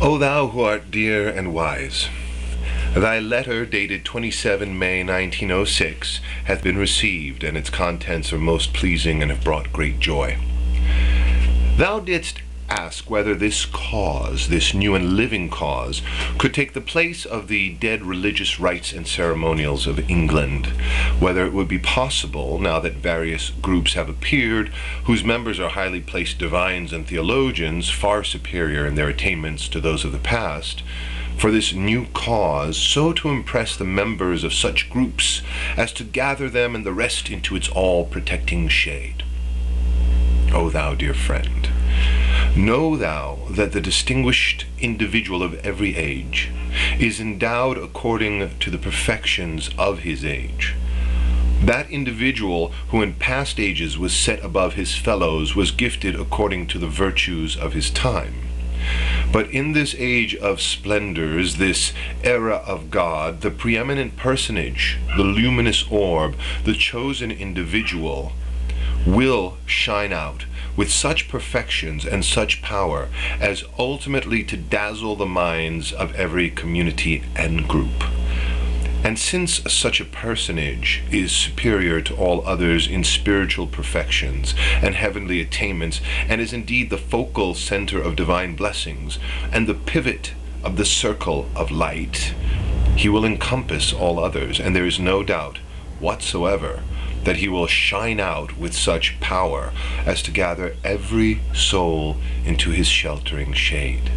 O thou who art dear and wise, thy letter dated 27 May 1906 hath been received, and its contents are most pleasing and have brought great joy. Thou didst ask whether this cause, this new and living cause, could take the place of the dead religious rites and ceremonials of England, whether it would be possible, now that various groups have appeared, whose members are highly placed divines and theologians, far superior in their attainments to those of the past, for this new cause so to impress the members of such groups as to gather them and the rest into its all-protecting shade. O thou dear friend, know thou that the distinguished individual of every age is endowed according to the perfections of his age. That individual who in past ages was set above his fellows was gifted according to the virtues of his time. But in this age of splendors, this era of God, the preeminent personage, the luminous orb, the chosen individual, will shine out with such perfections and such power as ultimately to dazzle the minds of every community and group. And since such a personage is superior to all others in spiritual perfections and heavenly attainments, and is indeed the focal center of divine blessings and the pivot of the circle of light, he will encompass all others, and there is no doubt whatsoever that he will shine out with such power as to gather every soul into his sheltering shade.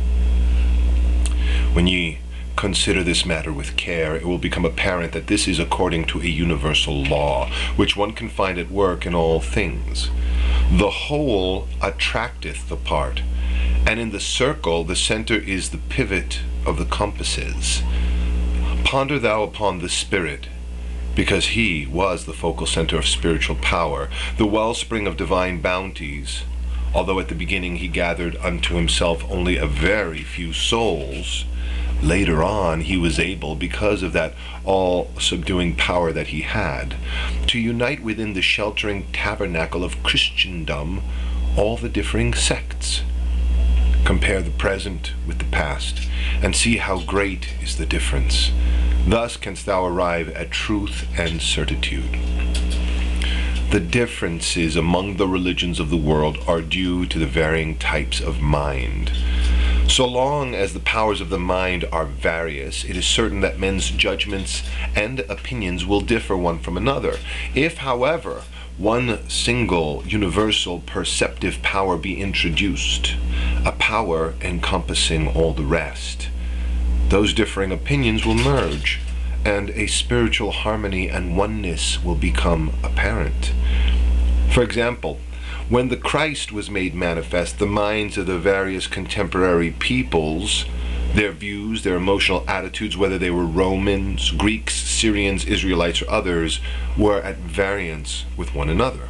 When ye consider this matter with care, it will become apparent that this is according to a universal law, which one can find at work in all things. The whole attracteth the part, and in the circle the center is the pivot of the compasses. Ponder thou upon the Spirit, because he was the focal center of spiritual power, the wellspring of divine bounties. Although at the beginning he gathered unto himself only a very few souls, later on he was able, because of that all-subduing power that he had, to unite within the sheltering tabernacle of Christendom all the differing sects. Compare the present with the past, and see how great is the difference. Thus canst thou arrive at truth and certitude. The differences among the religions of the world are due to the varying types of mind. So long as the powers of the mind are various, it is certain that men's judgments and opinions will differ one from another. If, however, one single universal perceptive power be introduced, a power encompassing all the rest, those differing opinions will merge, and a spiritual harmony and oneness will become apparent. For example, when the Christ was made manifest, the minds of the various contemporary peoples, their views, their emotional attitudes, whether they were Romans, Greeks, Syrians, Israelites, or others, were at variance with one another.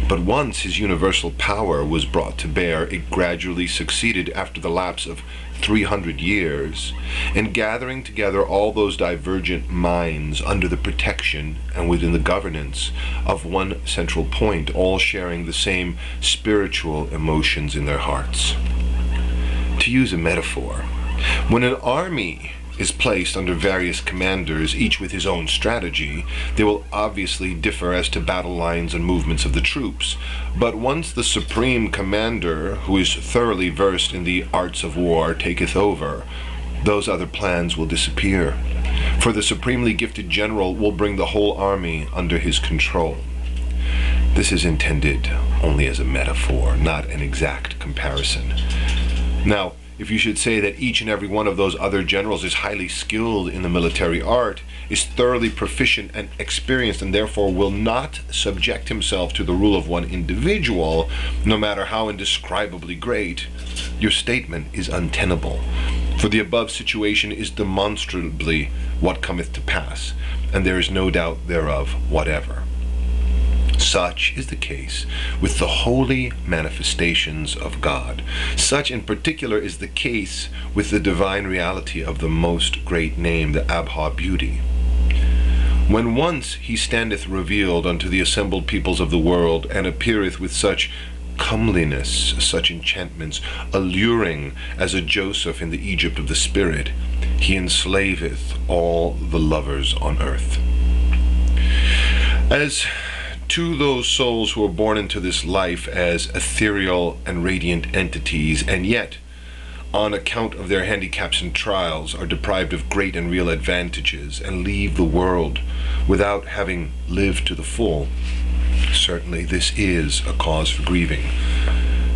But once his universal power was brought to bear, it gradually succeeded, after the lapse of 300 years, in gathering together all those divergent minds under the protection and within the governance of one central point, all sharing the same spiritual emotions in their hearts. To use a metaphor, when an army is placed under various commanders, each with his own strategy, they will obviously differ as to battle lines and movements of the troops. But once the supreme commander, who is thoroughly versed in the arts of war, taketh over, those other plans will disappear. For the supremely gifted general will bring the whole army under his control. This is intended only as a metaphor, not an exact comparison. Now, if you should say that each and every one of those other generals is highly skilled in the military art, is thoroughly proficient and experienced, and therefore will not subject himself to the rule of one individual, no matter how indescribably great, your statement is untenable. For the above situation is demonstrably what cometh to pass, and there is no doubt thereof whatever. Such is the case with the holy manifestations of God. Such in particular is the case with the divine reality of the most great name, the Abha beauty. When once he standeth revealed unto the assembled peoples of the world, and appeareth with such comeliness, such enchantments, alluring as a Joseph in the Egypt of the spirit, he enslaveth all the lovers on earth. As to those souls who are born into this life as ethereal and radiant entities, and yet, on account of their handicaps and trials, are deprived of great and real advantages, and leave the world without having lived to the full, certainly this is a cause for grieving.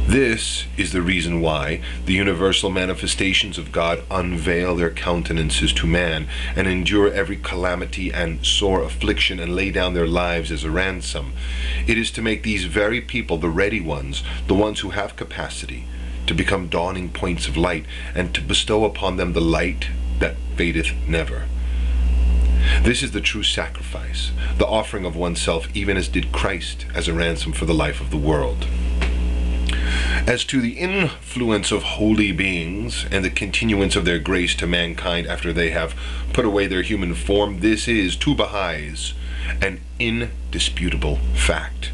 This is the reason why the universal manifestations of God unveil their countenances to man, and endure every calamity and sore affliction, and lay down their lives as a ransom. It is to make these very people, the ready ones, the ones who have capacity, to become dawning points of light, and to bestow upon them the light that fadeth never. This is the true sacrifice, the offering of oneself, even as did Christ as a ransom for the life of the world. As to the influence of holy beings and the continuance of their grace to mankind after they have put away their human form, this is, to Baha'is, an indisputable fact.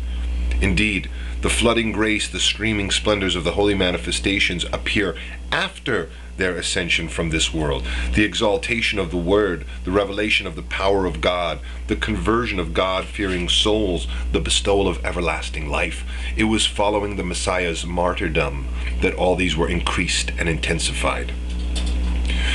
Indeed, the flooding grace, the streaming splendors of the holy manifestations appear after their ascension from this world. The exaltation of the Word, the revelation of the power of God, the conversion of God-fearing souls, the bestowal of everlasting life. It was following the Messiah's martyrdom that all these were increased and intensified.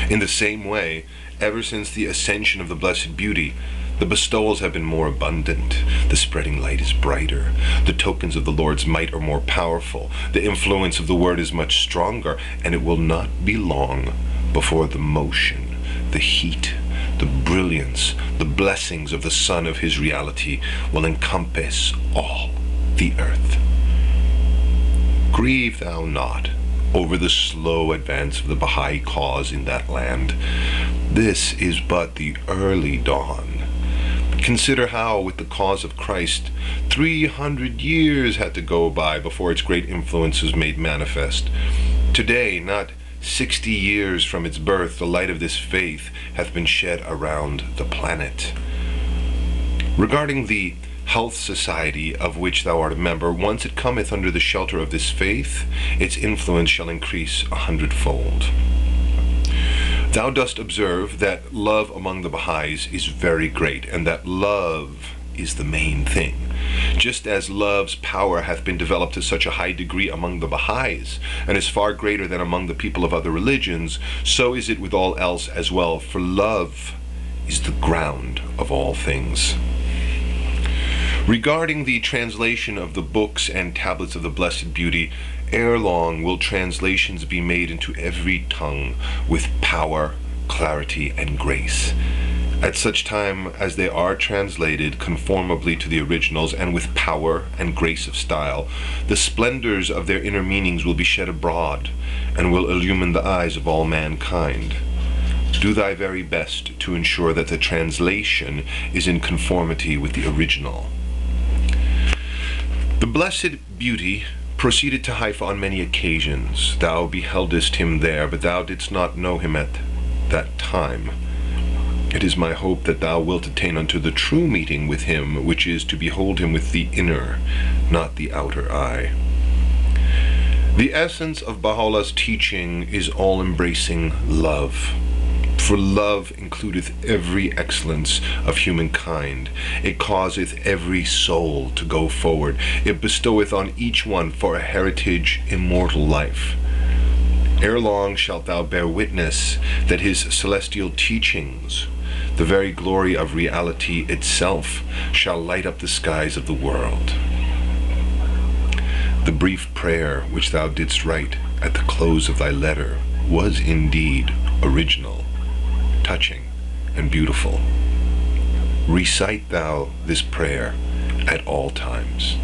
In the same way, ever since the ascension of the Blessed Beauty, the bestowals have been more abundant, the spreading light is brighter, the tokens of the Lord's might are more powerful, the influence of the Word is much stronger, and it will not be long before the motion, the heat, the brilliance, the blessings of the Son of His reality will encompass all the earth. Grieve thou not over the slow advance of the Baha'i cause in that land. This is but the early dawn. Consider how, with the cause of Christ, 300 years had to go by before its great influence was made manifest. Today, not 60 years from its birth, the light of this faith hath been shed around the planet. Regarding the Health Society, of which thou art a member, once it cometh under the shelter of this faith, its influence shall increase 100-fold. Thou dost observe that love among the Baha'is is very great, and that love is the main thing. Just as love's power hath been developed to such a high degree among the Baha'is, and is far greater than among the people of other religions, so is it with all else as well, for love is the ground of all things. Regarding the translation of the books and tablets of the Blessed Beauty, ere long will translations be made into every tongue with power, clarity, and grace. At such time as they are translated conformably to the originals and with power and grace of style, the splendors of their inner meanings will be shed abroad and will illumine the eyes of all mankind. Do thy very best to ensure that the translation is in conformity with the original. The Blessed Beauty proceeded to Haifa on many occasions. Thou beheldest him there, but thou didst not know him at that time. It is my hope that thou wilt attain unto the true meeting with him, which is to behold him with the inner, not the outer eye. The essence of Baha'u'llah's teaching is all-embracing love. For love includeth every excellence of humankind. It causeth every soul to go forward. It bestoweth on each one for a heritage immortal life. Ere long shalt thou bear witness that his celestial teachings, the very glory of reality itself, shall light up the skies of the world. The brief prayer which thou didst write at the close of thy letter was indeed original, touching, and beautiful. Recite thou this prayer at all times.